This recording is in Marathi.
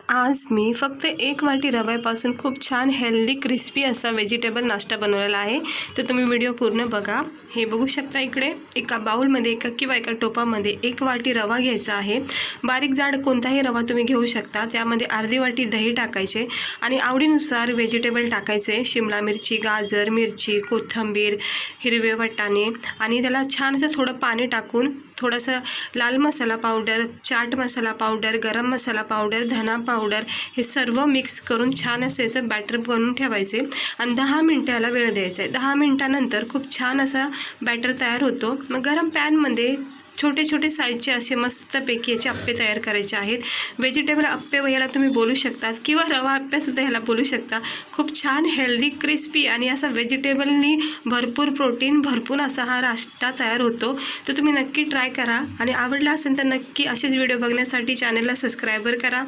आज मी फक्त 1 वाटी रव्यापासून खूप छान हेल्दी क्रिस्पी असा व्हेजिटेबल नाश्ता बनवलेला आहे। तर तुम्ही व्हिडिओ पूर्ण बघा। हे बघू शकता इकडे एका बाउलमध्ये किंवा एका टोपामध्ये 1 वाटी रवा घ्यायचा आहे। बारीक जाड कोणताही रवा तुम्ही घेऊ शकता। त्यामध्ये अर्धी वाटी दही टाकायचे आणि आवडीनुसार व्हेजिटेबल टाकायचे। शिमला मिरची, गाजर, मिरची, कोथिंबीर, हिरवे वाटाणे आणि त्याला छान असं थोडं पाणी टाकून थोडासा लाल मसाला पावडर, चाट मसाला पावडर, गरम मसाला पावडर, धना पावडर हे सर्व मिक्स करून छान असे याचं बॅटर बनवून ठेवायचे आणि 10 मिनिटाला वेळ द्यायचा आहे। 10 मिनिटानंतर खूप छान असा बॅटर तयार होतो। मग गरम पॅनमध्ये छोटे छोटे साईजचे असे मस्तपैकी याचे अप्पे तयार करायचे आहेत। व्हेजिटेबल अप्पे ह्याला तुम्ही बोलू शकतात किंवा रवा अप्पेसुद्धा ह्याला बोलू शकता। खूप छान हेल्दी क्रिस्पी आणि असा व्हेजिटेबलनी भरपूर प्रोटीन भरपूर असा हा नाश्ता तयार होतो। तर तुम्ही नक्की ट्राय करा आणि आवडला असेल तर नक्की असेच व्हिडिओ बघण्यासाठी चॅनलला सबस्क्राईबर करा।